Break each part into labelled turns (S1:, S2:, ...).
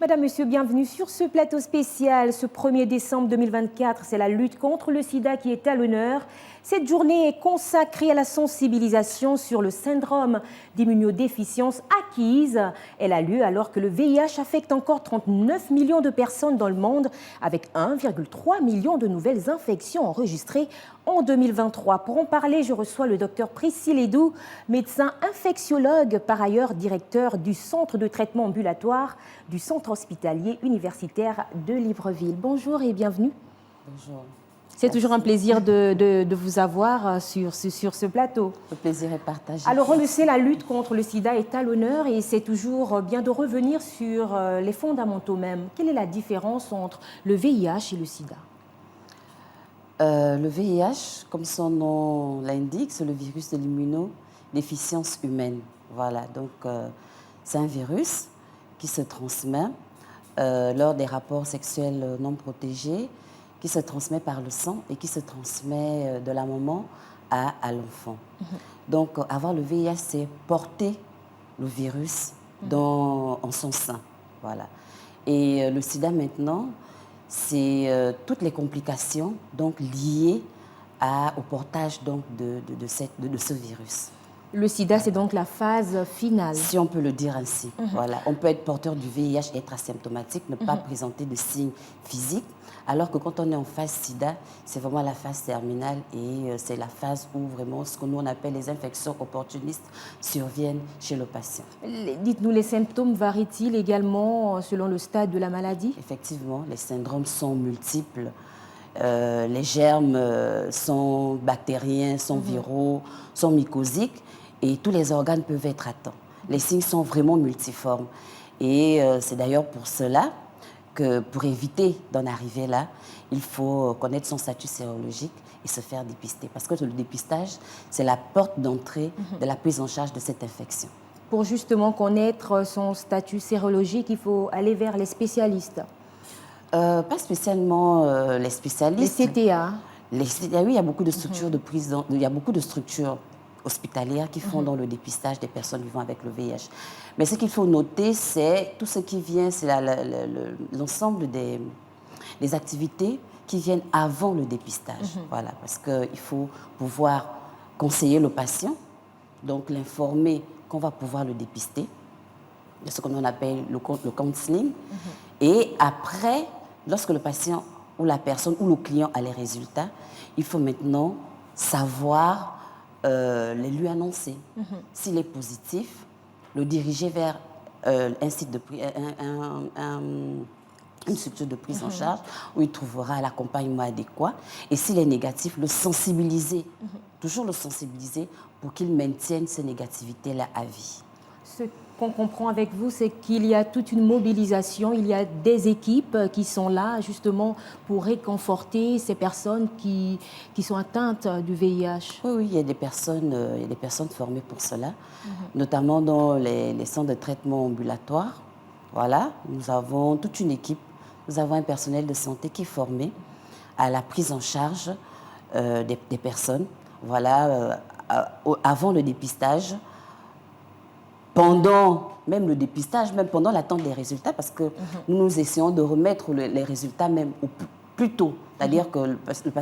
S1: Madame, Monsieur, bienvenue sur ce plateau spécial. Ce 1er décembre 2024, c'est la lutte contre le sida qui est à l'honneur. Cette journée est consacrée à la sensibilisation sur le syndrome d'immunodéficience acquise. Elle a lieu alors que le VIH affecte encore 39 millions de personnes dans le monde, avec 1,3 million de nouvelles infections enregistrées en 2023. Pour en parler, je reçois le docteur Priscille Edou, médecin infectiologue, par ailleurs directeur du centre de traitement ambulatoire du centre hospitalier universitaire de Libreville. Bonjour et bienvenue.
S2: Bonjour.
S1: C'est toujours un plaisir de vous avoir sur ce plateau.
S2: Le plaisir est partagé.
S1: Alors, on le sait, la lutte contre le sida est à l'honneur et c'est toujours bien de revenir sur les fondamentaux même. Quelle est la différence entre le VIH et le sida?
S2: Le VIH, comme son nom l'indique, c'est le virus de l'immunodéficience humaine. Voilà, donc c'est un virus qui se transmet lors des rapports sexuels non protégés, qui se transmet par le sang et qui se transmet de la maman à l'enfant. Donc, avoir le VIH, c'est porter le virus en son sein. Voilà. Et le sida, maintenant, c'est toutes les complications donc, liées au portage donc, de ce virus.
S1: Le sida, c'est donc la phase finale.
S2: Si on peut le dire ainsi. Voilà. On peut être porteur du VIH et être asymptomatique, ne pas présenter de signes physiques, alors que quand on est en phase sida, c'est vraiment la phase terminale et c'est la phase où vraiment ce que nous on appelle les infections opportunistes surviennent chez le patient.
S1: Dites-nous, les symptômes varient-ils également selon le stade de la maladie?
S2: Effectivement, les syndromes sont multiples. Les germes sont bactériens, sont viraux, sont mycosiques et tous les organes peuvent être atteints. Les signes sont vraiment multiformes et c'est d'ailleurs pour cela que pour éviter d'en arriver là, il faut connaître son statut sérologique et se faire dépister. Parce que le dépistage, c'est la porte d'entrée de la prise en charge de cette infection.
S1: Pour justement connaître son statut sérologique, il faut aller vers les spécialistes.
S2: Pas spécialement les spécialistes.
S1: Les CTA.
S2: Oui, il y a beaucoup de structures de prise, il y a beaucoup de structures hospitalières qui font dans le dépistage des personnes vivant avec le VIH. Mais ce qu'il faut noter, c'est tout ce qui vient, c'est l'ensemble des activités qui viennent avant le dépistage. Voilà, parce qu'il faut pouvoir conseiller le patient, donc l'informer qu'on va pouvoir le dépister, de ce qu'on appelle le counseling. Et après, lorsque le patient ou la personne ou le client a les résultats, il faut maintenant savoir les lui annoncer. S'il est positif, le diriger vers un site de une structure de prise en charge où il trouvera l'accompagnement adéquat. Et s'il est négatif, le sensibiliser, toujours le sensibiliser pour qu'il maintienne ces négativités-là à vie.
S1: Ce qu'on comprend avec vous, c'est qu'il y a toute une mobilisation, il y a des équipes qui sont là justement pour réconforter ces personnes qui sont atteintes du VIH.
S2: Oui, il y a des personnes formées pour cela, notamment dans les centres de traitement ambulatoire. Voilà, nous avons toute une équipe, nous avons un personnel de santé qui est formé à la prise en charge des personnes. Voilà, avant le dépistage, pendant même le dépistage, même pendant l'attente des résultats, parce que nous essayons de remettre les résultats même plus tôt. C'est-à-dire que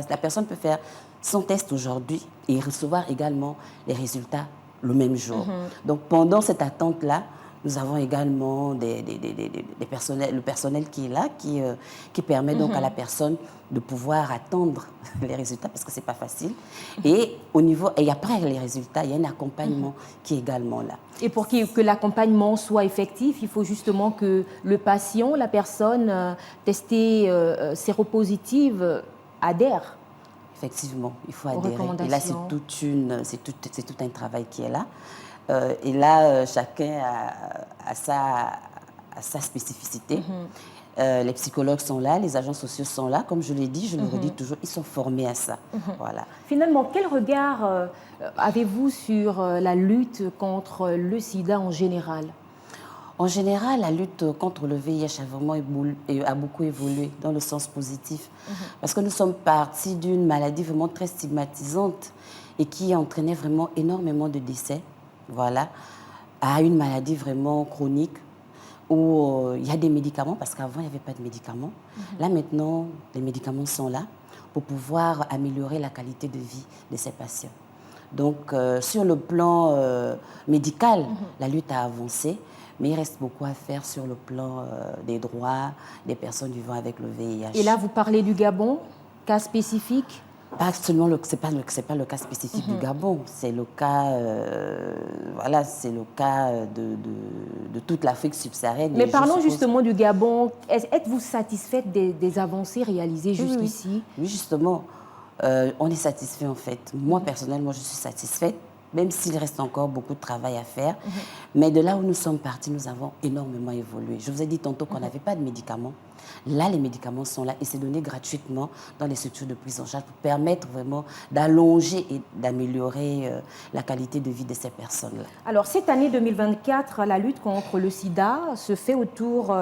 S2: la personne peut faire son test aujourd'hui et recevoir également les résultats le même jour. Donc pendant cette attente-là, nous avons également le personnel qui est là, qui permet donc à la personne de pouvoir attendre les résultats parce que ce n'est pas facile. Et après les résultats, il y a un accompagnement qui est également là.
S1: Et pour que l'accompagnement soit effectif, il faut justement que le patient, la personne testée séropositive adhère.
S2: Effectivement, il faut adhérer. Et là, c'est tout un travail qui est là. Et là, chacun a sa spécificité. Les psychologues sont là, les agents sociaux sont là. Comme je l'ai dit, je le redis toujours, ils sont formés à ça. Voilà.
S1: Finalement, quel regard avez-vous sur la lutte contre le sida en général?
S2: En général, la lutte contre le VIH a beaucoup évolué dans le sens positif. Parce que nous sommes partis d'une maladie vraiment très stigmatisante et qui entraînait vraiment énormément de décès. Voilà, à une maladie vraiment chronique. où il y a des médicaments, parce qu'avant, il n'y avait pas de médicaments. Là, maintenant, les médicaments sont là pour pouvoir améliorer la qualité de vie de ces patients. Donc, sur le plan médical, la lutte a avancé, mais il reste beaucoup à faire sur le plan des droits des personnes vivant avec le VIH.
S1: Et là, vous parlez du Gabon, cas spécifique?
S2: Pas seulement c'est pas le cas spécifique du Gabon, c'est le cas, voilà, c'est le cas de toute l'Afrique subsaharienne.
S1: Mais parlons justement du Gabon. Êtes-vous satisfaite des avancées réalisées jusqu'ici?
S2: Oui, justement, on est satisfait en fait. Moi, personnellement, je suis satisfaite, même s'il reste encore beaucoup de travail à faire. Mais de là où nous sommes partis, nous avons énormément évolué. Je vous ai dit tantôt qu'on n'avait pas de médicaments. Là, les médicaments sont là et c'est donné gratuitement dans les structures de prise en charge pour permettre vraiment d'allonger et d'améliorer la qualité de vie de ces personnes-là.
S1: Alors, cette année 2024, la lutte contre le sida se fait autour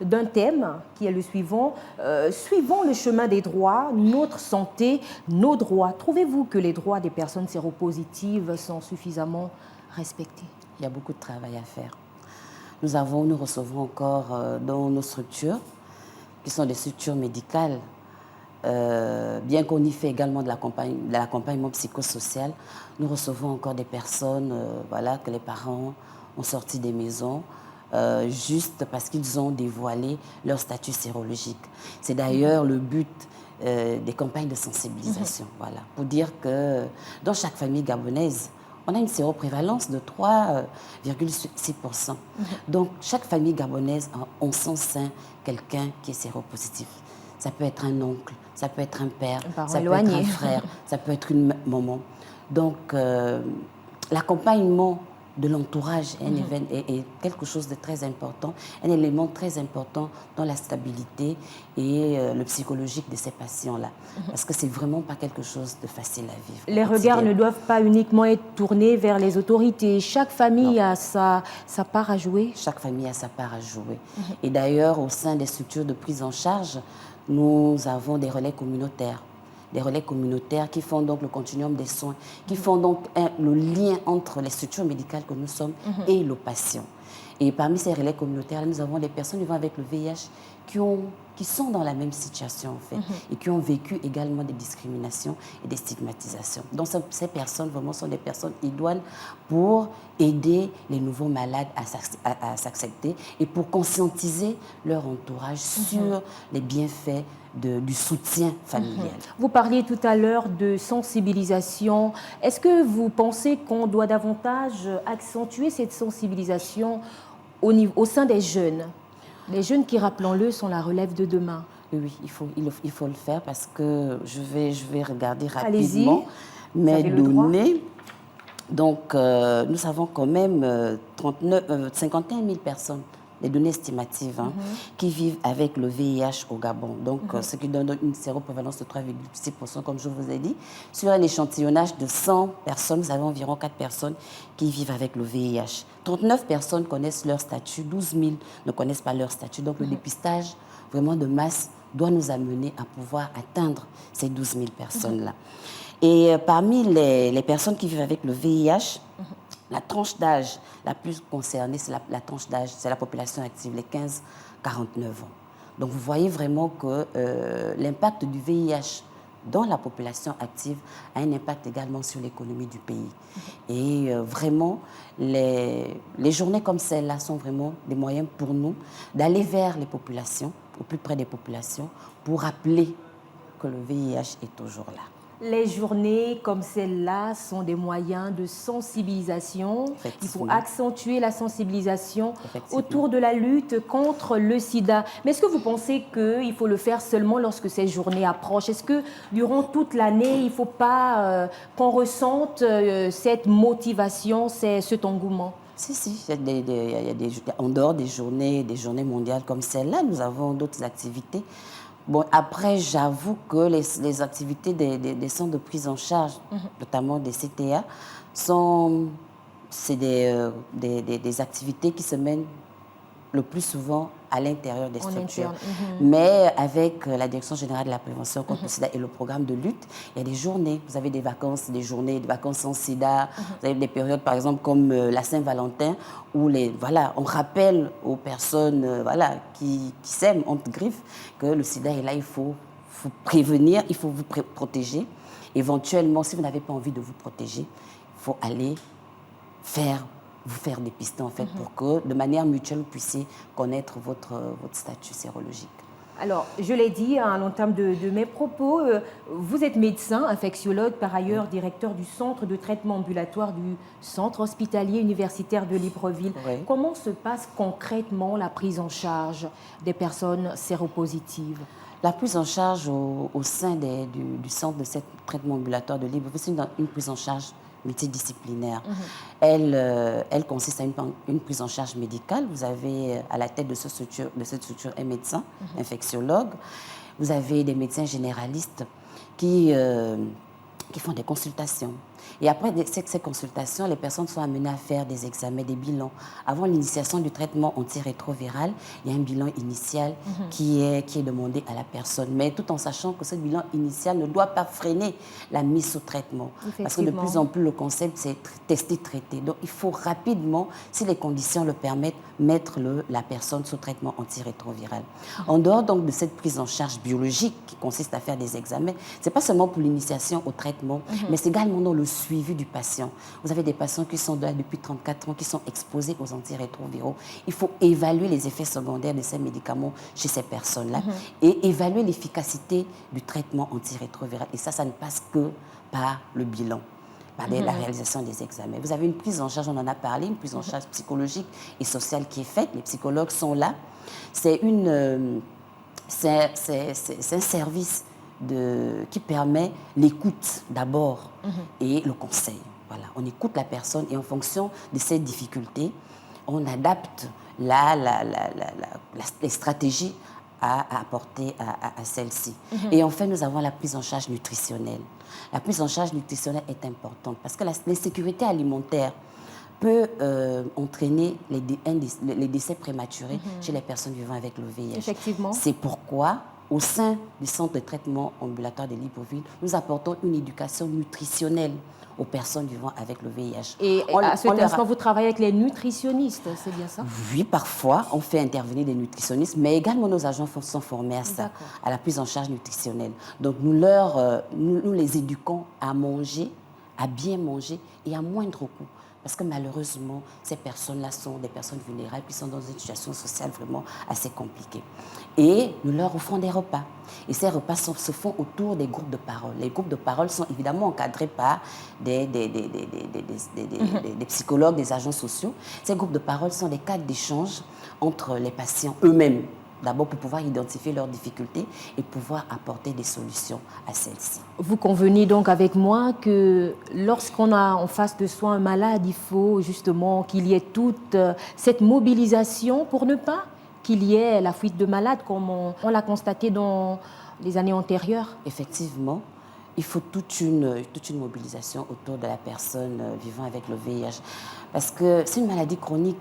S1: d'un thème qui est le suivant. Suivons le chemin des droits, notre santé, nos droits. Trouvez-vous que les droits des personnes séropositives sont suffisamment respectés?
S2: Il y a beaucoup de travail à faire. Nous recevons encore dans nos structures, qui sont des structures médicales, bien qu'on y fait également de l'accompagnement psychosocial, nous recevons encore des personnes voilà, que les parents ont sorti des maisons juste parce qu'ils ont dévoilé leur statut sérologique. C'est d'ailleurs le but des campagnes de sensibilisation, voilà, pour dire que dans chaque famille gabonaise, on a une séroprévalence de 3,6%. Donc, chaque famille gabonaise a en son sein quelqu'un qui est séropositif. Ça peut être un oncle, ça peut être un père, ça peut être un frère, ça peut être une maman. Donc, l'accompagnement de l'entourage est quelque chose de très important, un élément très important dans la stabilité et le psychologique de ces patients-là. Parce que c'est vraiment pas quelque chose de facile à vivre.
S1: Les regards ne doivent pas uniquement être tournés vers les autorités. Chaque famille a sa part à jouer.
S2: Chaque famille a sa part à jouer. Et d'ailleurs, au sein des structures de prise en charge, nous avons des relais communautaires. Des relais communautaires qui font donc le continuum des soins, qui font donc le lien entre les structures médicales que nous sommes et le patient. Et parmi ces relais communautaires, nous avons des personnes vivant avec le VIH qui sont dans la même situation en fait, et qui ont vécu également des discriminations et des stigmatisations. Donc ces personnes vraiment sont des personnes idoines pour aider les nouveaux malades à s'accepter et pour conscientiser leur entourage sur les bienfaits du soutien familial.
S1: Vous parliez tout à l'heure de sensibilisation. Est-ce que vous pensez qu'on doit davantage accentuer cette sensibilisation au sein des jeunes? Les jeunes qui, rappelons-le, sont la relève de demain.
S2: Oui, il faut le faire parce que je vais regarder rapidement mes données. Donc, nous avons quand même 51 000 personnes, les données estimatives, qui vivent avec le VIH au Gabon. Donc, ce qui donne une séroprévalence de 3,6%, comme je vous ai dit. Sur un échantillonnage de 100 personnes, nous avons environ 4 personnes qui vivent avec le VIH. 39 personnes connaissent leur statut, 12 000 ne connaissent pas leur statut. Donc, le dépistage vraiment de masse doit nous amener à pouvoir atteindre ces 12 000 personnes-là. Et parmi les personnes qui vivent avec le VIH, la tranche d'âge la plus concernée, c'est la tranche d'âge, c'est la population active, les 15-49 ans. Donc vous voyez vraiment que l'impact du VIH dans la population active a un impact également sur l'économie du pays. Et vraiment, les journées comme celle-là sont vraiment des moyens pour nous d'aller vers les populations, au plus près des populations, pour rappeler que le VIH est toujours là.
S1: Les journées comme celle-là sont des moyens de sensibilisation. Il faut accentuer la sensibilisation autour de la lutte contre le sida. Mais est-ce que vous pensez qu'il faut le faire seulement lorsque ces journées approchent? Est-ce que durant toute l'année, il ne faut pas qu'on ressente cette motivation, cet engouement?
S2: Si, en dehors des journées mondiales comme celle-là, nous avons d'autres activités. Bon, après, j'avoue que les activités des centres de prise en charge, notamment des CTA, c'est des activités qui se mènent le plus souvent à l'intérieur des structures.
S1: interne.
S2: Mais avec la Direction générale de la prévention contre le sida et le programme de lutte, il y a des journées. Vous avez des vacances, des journées, des vacances sans sida. Vous avez des périodes, par exemple, comme la Saint-Valentin, où on rappelle aux personnes qui s'aiment, entre griffes, que le sida est là, il faut prévenir, il faut vous protéger. Éventuellement, si vous n'avez pas envie de vous protéger, il faut aller vous faire dépister en fait pour que de manière mutuelle vous puissiez connaître votre statut sérologique.
S1: Alors, je l'ai dit à l'entame de mes propos, vous êtes médecin, infectiologue, par ailleurs directeur du centre de traitement ambulatoire du centre hospitalier universitaire de Libreville.
S2: Oui.
S1: Comment se passe concrètement la prise en charge des personnes séropositives?
S2: La prise en charge au sein du centre de traitement ambulatoire de Libreville, c'est une prise en charge multidisciplinaire. Elle consiste à une prise en charge médicale. Vous avez à la tête de cette structure un médecin, infectiologue. Vous avez des médecins généralistes qui font des consultations. Et après ces consultations, les personnes sont amenées à faire des examens, des bilans. Avant l'initiation du traitement antirétroviral, il y a un bilan initial qui est demandé à la personne. Mais tout en sachant que ce bilan initial ne doit pas freiner la mise sous traitement. Parce que de plus en plus, le concept, c'est tester, traiter. Donc, il faut rapidement, si les conditions le permettent, mettre la personne sous traitement antirétroviral. En dehors donc de cette prise en charge biologique qui consiste à faire des examens, ce n'est pas seulement pour l'initiation au traitement, mais c'est également dans le suivi du patient. Vous avez des patients qui sont là depuis 34 ans, qui sont exposés aux antirétroviraux. Il faut évaluer les effets secondaires de ces médicaments chez ces personnes-là et évaluer l'efficacité du traitement antirétroviral. Et ça ne passe que par le bilan, par la réalisation des examens. Vous avez une prise en charge, on en a parlé, une prise en charge psychologique et sociale qui est faite. Les psychologues sont là. C'est un service qui permet l'écoute d'abord et le conseil. Voilà. On écoute la personne et en fonction de ses difficultés, on adapte les stratégies à apporter à celle-ci. Et enfin, nous avons la prise en charge nutritionnelle. La prise en charge nutritionnelle est importante parce que l'insécurité alimentaire peut entraîner les décès prématurés chez les personnes vivant avec le VIH.
S1: Effectivement.
S2: C'est pourquoi, au sein du centre de traitement ambulatoire de Libreville, nous apportons une éducation nutritionnelle aux personnes vivant avec le VIH.
S1: Et à cet instant, vous travaillez avec les nutritionnistes, c'est bien ça?
S2: Oui, parfois, on fait intervenir des nutritionnistes, mais également nos agents sont formés à ça, à la prise en charge nutritionnelle. Donc, nous les éduquons à manger, à bien manger et à moindre coût. Parce que malheureusement, ces personnes-là sont des personnes vulnérables qui sont dans une situation sociale vraiment assez compliquée. Et nous leur offrons des repas. Et ces repas se font autour des groupes de parole. Les groupes de parole sont évidemment encadrés par des psychologues, des agents sociaux. Ces groupes de parole sont des cadres d'échange entre les patients eux-mêmes. D'abord pour pouvoir identifier leurs difficultés et pouvoir apporter des solutions à celles-ci.
S1: Vous convenez donc avec moi que lorsqu'on a en face de soi un malade, il faut justement qu'il y ait toute cette mobilisation pour ne pas qu'il y ait la fuite de malades comme on l'a constaté dans les années antérieures? Effectivement,
S2: il faut toute une mobilisation autour de la personne vivant avec le VIH. Parce que c'est une maladie chronique.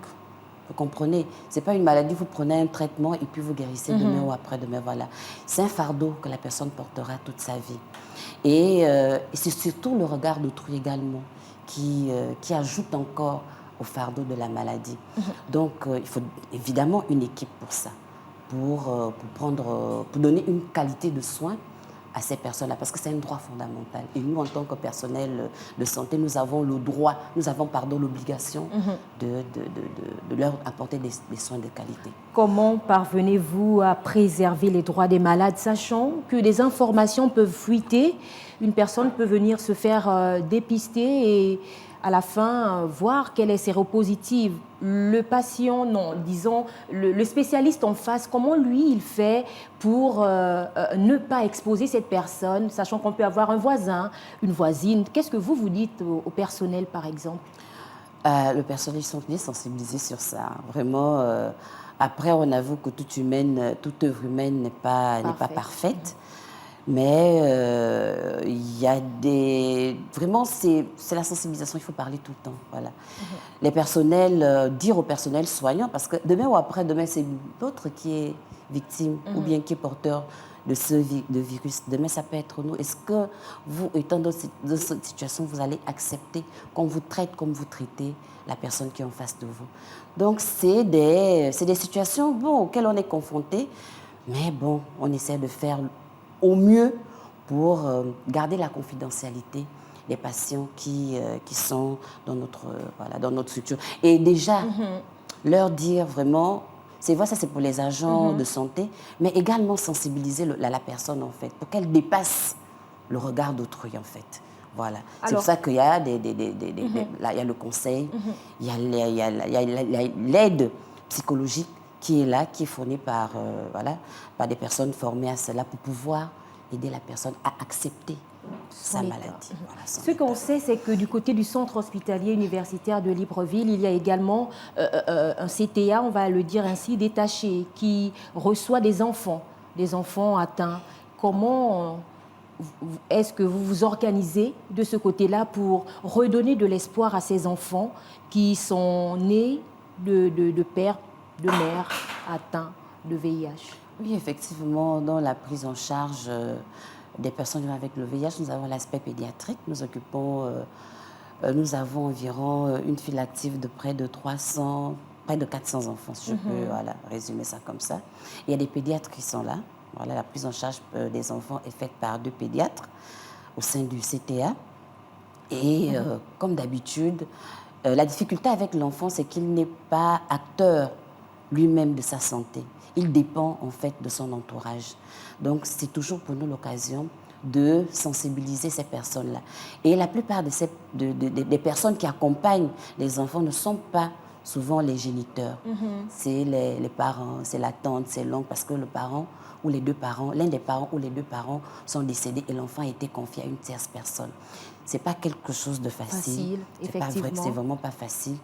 S2: Vous comprenez? Ce n'est pas une maladie, vous prenez un traitement et puis vous guérissez demain ou après-demain. Voilà. C'est un fardeau que la personne portera toute sa vie. Et c'est surtout le regard d'autrui également qui ajoute encore au fardeau de la maladie. Donc, il faut évidemment une équipe pour ça, pour donner une qualité de soins à ces personnes-là, parce que c'est un droit fondamental. Et nous, en tant que personnel de santé, nous avons l'obligation de leur apporter des soins de qualité.
S1: Comment parvenez-vous à préserver les droits des malades, sachant que des informations peuvent fuiter, une personne peut venir se faire dépister et à la fin voir qu'elle est séropositive? Le patient, non, disons, le spécialiste en face, comment lui il fait pour ne pas exposer cette personne, sachant qu'on peut avoir un voisin, une voisine? Qu'est-ce que vous dites au personnel, par exemple?
S2: Le personnel, ils sont bien sensibilisés sur ça. Vraiment, après, on avoue que toute œuvre humaine n'est pas parfaite. Mais il y a des... Vraiment, c'est la sensibilisation, il faut parler tout le temps. Voilà. Les personnels, dire au personnel soignant, parce que demain ou après-demain, c'est l'autre qui est victime ou bien qui est porteur de de virus. Demain, ça peut être nous. Est-ce que vous, étant dans cette situation, vous allez accepter qu'on vous traite comme vous traitez la personne qui est en face de vous? Donc, c'est des situations bon, auxquelles on est confronté, mais bon, on essaie de faire au mieux pour garder la confidentialité des patients qui sont dans voilà, dans notre structure. Et déjà, leur dire vraiment, c'est vrai, ça c'est pour les agents de santé, mais également sensibiliser la personne en fait, pour qu'elle dépasse le regard d'autrui en fait. Voilà. C'est pour ça qu'il y a là, il y a le conseil, il y a l'aide psychologique qui est là, qui est fournie par, voilà, par des personnes formées à cela pour pouvoir aider la personne à accepter sa maladie. Voilà,
S1: ce qu'on sait, c'est que du côté du centre hospitalier universitaire de Libreville, il y a également un CTA, on va le dire ainsi, détaché, qui reçoit des enfants atteints. Comment est-ce que vous vous organisez de ce côté-là pour redonner de l'espoir à ces enfants qui sont nés de pères, de mères atteints de VIH?
S2: Oui, effectivement, dans la prise en charge des personnes vivant avec le VIH, nous avons l'aspect pédiatrique. Nous avons environ une file active de près de 300, près de 400 enfants, si je peux voilà, résumer ça comme ça. Il y a des pédiatres qui sont là. Voilà, la prise en charge des enfants est faite par 2 pédiatres au sein du CTA. Et comme d'habitude, la difficulté avec l'enfant, c'est qu'il n'est pas acteur lui-même de sa santé. Il dépend en fait de son entourage. Donc c'est toujours pour nous l'occasion de sensibiliser ces personnes-là. Et la plupart des personnes qui accompagnent les enfants ne sont pas souvent les géniteurs. C'est les parents, c'est la tante, c'est l'oncle, parce que le parent ou les deux parents, l'un des parents ou les deux parents sont décédés et l'enfant a été confié à une tierce personne. C'est pas quelque chose de facile.
S1: Effectivement.
S2: C'est vraiment pas facile.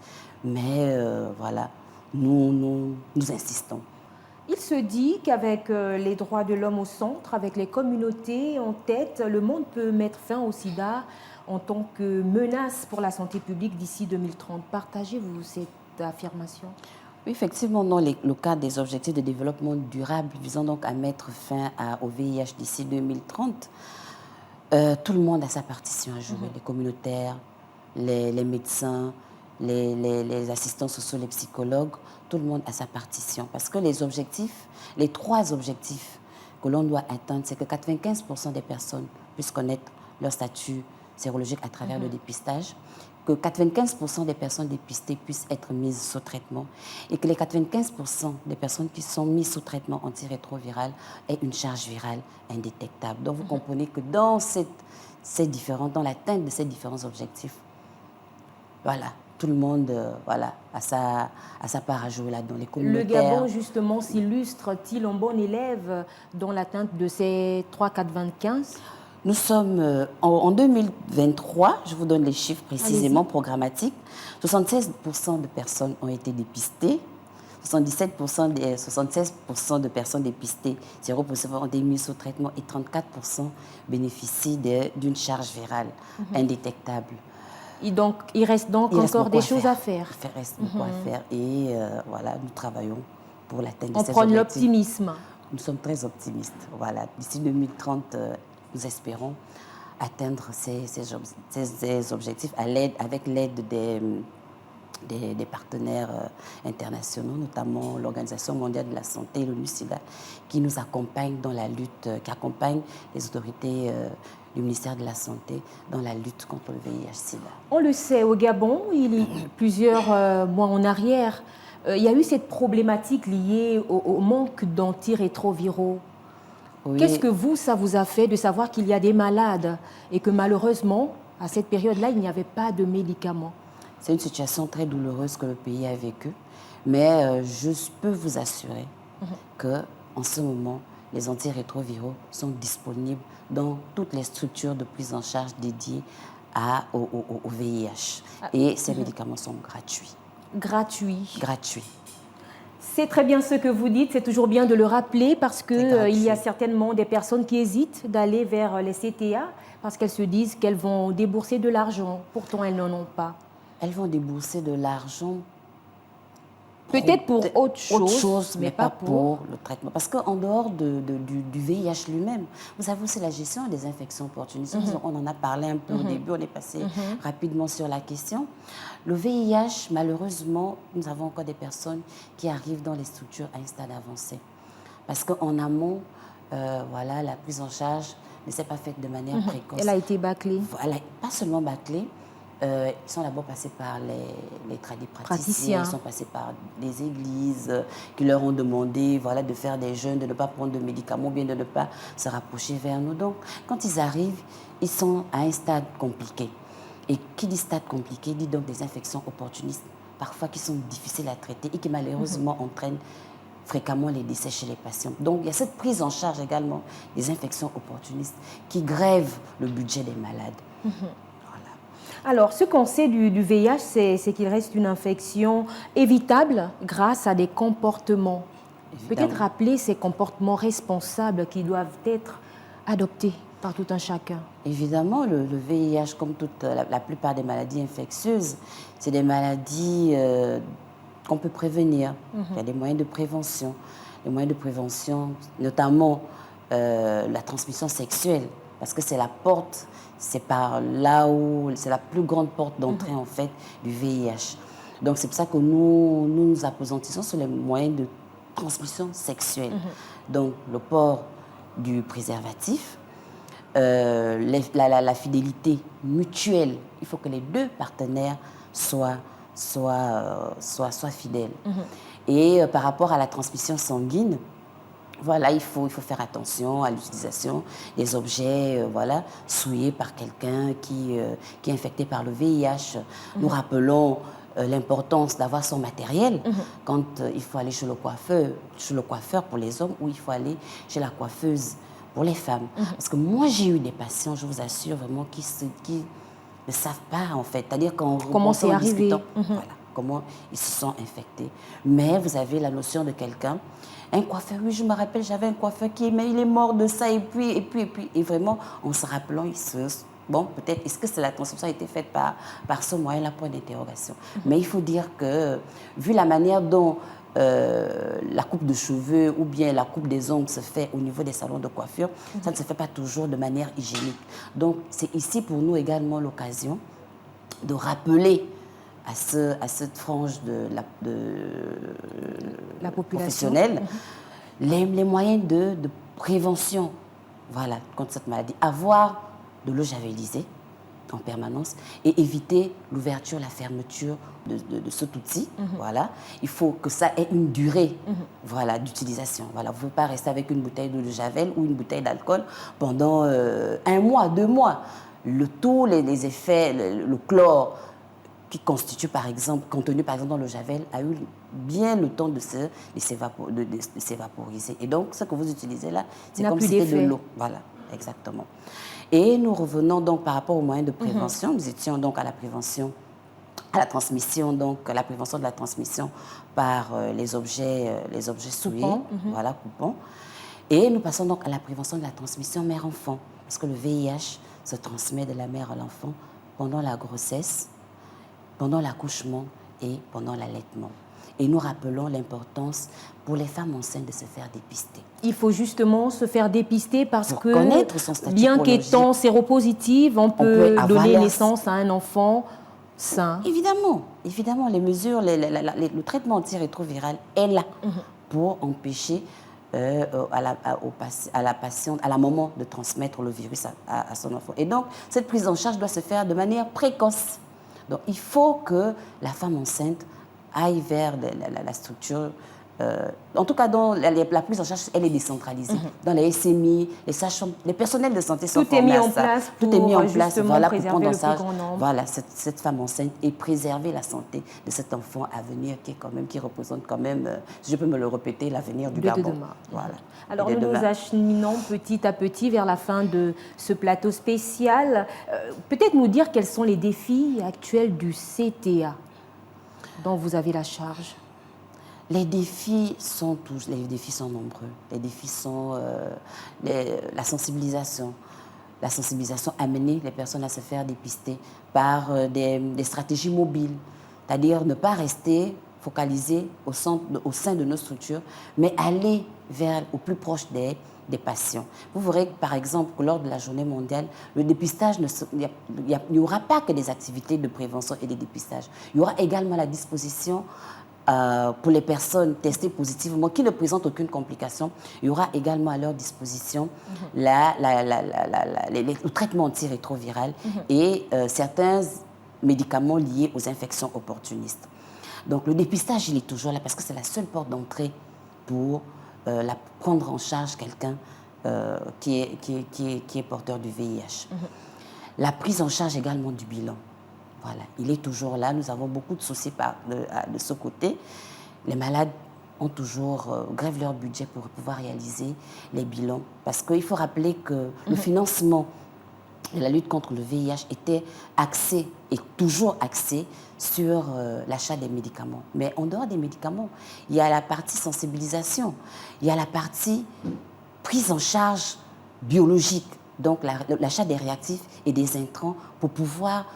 S2: Mais voilà, nous insistons.
S1: Il se dit qu'avec les droits de l'homme au centre, avec les communautés en tête, le monde peut mettre fin au sida en tant que menace pour la santé publique d'ici 2030. Partagez-vous cette affirmation?
S2: Oui, effectivement, dans le cadre des objectifs de développement durable visant donc à mettre fin au VIH d'ici 2030, tout le monde a sa partition à jouer, les communautaires, les médecins, les assistants sociaux, les psychologues, tout le monde a sa partition. Parce que les 3 objectifs que l'on doit atteindre, c'est que 95% des personnes puissent connaître leur statut sérologique à travers le dépistage, que 95% des personnes dépistées puissent être mises sous traitement et que les 95% des personnes qui sont mises sous traitement antirétroviral aient une charge virale indétectable. Donc vous comprenez que dans dans l'atteinte de ces différents objectifs, voilà, tout le monde voilà, a sa part à jouer là-dedans. Les communautaires.
S1: Le Gabon, justement, s'illustre-t-il en bon élève dans l'atteinte de ces 3-4-25?
S2: Nous sommes en 2023, je vous donne les chiffres précisément programmatiques, 76% de personnes ont été dépistées, 76% de personnes dépistées séropositives ont été mises sous traitement et 34% bénéficient d'une charge virale indétectable.
S1: Et donc, il reste encore des choses à faire.
S2: Il reste beaucoup à faire et voilà, nous travaillons pour l'atteinte de ces objectifs.
S1: On prend l'optimisme.
S2: Nous sommes très optimistes. Voilà, d'ici 2030, nous espérons atteindre ces objectifs avec l'aide des partenaires internationaux, notamment l'Organisation mondiale de la santé et l'ONU-SIDA, qui nous accompagnent dans la lutte, qui accompagnent les autorités du ministère de la Santé dans la lutte contre le VIH-SIDA.
S1: On le sait, au Gabon, il y a plusieurs mois en arrière, il y a eu cette problématique liée au manque d'antirétroviraux. Oui. Qu'est-ce que ça vous a fait de savoir qu'il y a des malades et que malheureusement, à cette période-là, il n'y avait pas de médicaments?
S2: C'est une situation très douloureuse que le pays a vécue, mais je peux vous assurer qu'en ce moment, les antirétroviraux sont disponibles dans toutes les structures de prise en charge dédiées au VIH. Et ces médicaments sont gratuits.
S1: Gratuits.
S2: Gratuits.
S1: C'est très bien ce que vous dites, c'est toujours bien de le rappeler parce qu'il y a certainement des personnes qui hésitent d'aller vers les CTA parce qu'elles se disent qu'elles vont débourser de l'argent. Pourtant, elles n'en ont pas.
S2: Elles vont débourser de l'argent.
S1: Peut-être pour autre chose,
S2: mais pas pour le traitement. Parce qu'en dehors du VIH lui-même, vous avez aussi la gestion des infections opportunistes. On en a parlé un peu au début, on est passé rapidement sur la question. Le VIH, malheureusement, nous avons encore des personnes qui arrivent dans les structures à un stade avancé. Parce qu'en amont, voilà, la prise en charge ne s'est pas faite de manière précoce.
S1: Elle a été bâclée.
S2: Voilà, pas seulement bâclée. Ils sont d'abord passés par les praticiens, ils sont passés par les églises qui leur ont demandé voilà, de faire des jeûnes, de ne pas prendre de médicaments, bien de ne pas se rapprocher vers nous. Donc, quand ils arrivent, ils sont à un stade compliqué. Et qui dit stade compliqué dit donc des infections opportunistes, parfois qui sont difficiles à traiter et qui malheureusement entraînent fréquemment les décès chez les patients. Donc, il y a cette prise en charge également des infections opportunistes qui grèvent le budget des malades.
S1: Alors, ce qu'on sait du VIH, c'est qu'il reste une infection évitable grâce à des comportements. Peut-être rappeler ces comportements responsables qui doivent être adoptés par tout un chacun.
S2: Évidemment, le VIH, comme la plupart des maladies infectieuses, c'est des maladies qu'on peut prévenir. Il y a des moyens de prévention. Les moyens de prévention, notamment la transmission sexuelle, parce que c'est la porte, c'est par là où, c'est la plus grande porte d'entrée en fait du VIH. Donc c'est pour ça que nous appesantissons sur les moyens de transmission sexuelle. Donc le port du préservatif, la fidélité mutuelle. Il faut que les deux partenaires soient fidèles. Et par rapport à la transmission sanguine, voilà, il faut faire attention à l'utilisation des objets souillés par quelqu'un qui est infecté par le VIH. Nous rappelons l'importance d'avoir son matériel quand il faut aller chez le coiffeur pour les hommes ou il faut aller chez la coiffeuse pour les femmes. Parce que moi, j'ai eu des patients, je vous assure vraiment, qui ne savent pas en fait. C'est-à-dire
S1: comment c'est arrivé.
S2: Voilà, comment ils se sont infectés. Mais vous avez la notion de quelqu'un. Un coiffeur, oui, je me rappelle, j'avais un coiffeur mais il est mort de ça, et puis. Et vraiment, en se rappelant, bon, peut-être, est-ce que la transmission a été faite par ce moyen-là, point d'interrogation. Mais il faut dire que, vu la manière dont la coupe de cheveux ou bien la coupe des ongles se fait au niveau des salons de coiffure, ça ne se fait pas toujours de manière hygiénique. Donc, c'est ici pour nous également l'occasion de rappeler à cette frange de
S1: la population
S2: professionnelle les moyens de prévention contre cette maladie. Avoir de l'eau javelisée en permanence et éviter l'ouverture, la fermeture de cet outil. Il faut que ça ait une durée d'utilisation. Vous ne pouvez pas rester avec une bouteille d'eau de javel ou une bouteille d'alcool pendant 1 mois, 2 mois. Tous les effets, le chlore qui constitue contenu par exemple dans le javel, a eu bien le temps de s'évaporiser. Et donc, ce que vous utilisez là, c'est comme si c'était de l'eau. Voilà, exactement. Et nous revenons donc par rapport aux moyens de prévention. Nous étions donc à la prévention, à la transmission, donc à la prévention de la transmission par les objets souillés, coupants. Et nous passons donc à la prévention de la transmission mère-enfant, parce que le VIH se transmet de la mère à l'enfant pendant la grossesse, pendant l'accouchement et pendant l'allaitement. Et nous rappelons l'importance pour les femmes enceintes de se faire dépister.
S1: Il faut justement se faire dépister parce
S2: pour
S1: que,
S2: connaître son statut
S1: bien qu'étant séropositive, on peut donner naissance à un enfant sain.
S2: Évidemment, les mesures, le traitement antirétroviral est là pour empêcher à la patiente, à la maman de transmettre le virus à son enfant. Et donc, cette prise en charge doit se faire de manière précoce. Donc, il faut que la femme enceinte aille vers la structure. En tout cas, dans la prise en charge, elle est décentralisée. Dans les SMI, les sages-femmes, les personnels de santé sont formés à ça. Tout est mis en place pour prendre en charge cette femme enceinte et préserver la santé de cet enfant à venir qui représente quand même, si je peux me le répéter, l'avenir du Gabon.
S1: Voilà. Alors, nous acheminons petit à petit vers la fin de ce plateau spécial. Peut-être nous dire quels sont les défis actuels du CTA dont vous avez la charge.
S2: Les défis sont nombreux. Les défis sont la sensibilisation. La sensibilisation, amener les personnes à se faire dépister par des stratégies mobiles. C'est-à-dire ne pas rester focalisé au sein de nos structures, mais aller au plus proche des patients. Vous verrez par exemple que lors de la journée mondiale, le dépistage, il n'y aura pas que des activités de prévention et de dépistage. Il y aura également la disposition pour les personnes testées positivement qui ne présentent aucune complication. Il y aura également à leur disposition le traitement antirétroviral et certains médicaments liés aux infections opportunistes. Donc le dépistage, il est toujours là parce que c'est la seule porte d'entrée pour prendre en charge quelqu'un qui est porteur du VIH. La prise en charge également du bilan. Voilà, il est toujours là. Nous avons beaucoup de soucis de ce côté. Les malades ont toujours grèvent leur budget pour pouvoir réaliser les bilans. Parce qu'il faut rappeler que le financement de la lutte contre le VIH était axé et toujours axé sur l'achat des médicaments. Mais en dehors des médicaments, il y a la partie sensibilisation, il y a la partie prise en charge biologique, donc l'achat des réactifs et des intrants pour pouvoir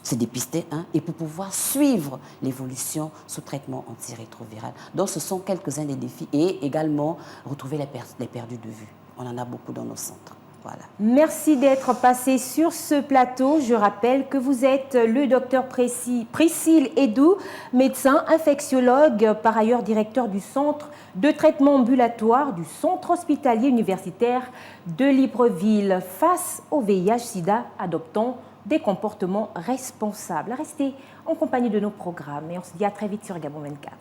S2: se dépister et pour pouvoir suivre l'évolution sous traitement antirétroviral. Donc ce sont quelques-uns des défis et également retrouver les perdus de vue. On en a beaucoup dans nos centres. Voilà.
S1: Merci d'être passé sur ce plateau. Je rappelle que vous êtes le docteur Priscille Edou, médecin infectiologue, par ailleurs directeur du centre de traitement ambulatoire du centre hospitalier universitaire de Libreville. Face au VIH-Sida, adoptons des comportements responsables. Restez en compagnie de nos programmes et on se dit à très vite sur Gabon 24.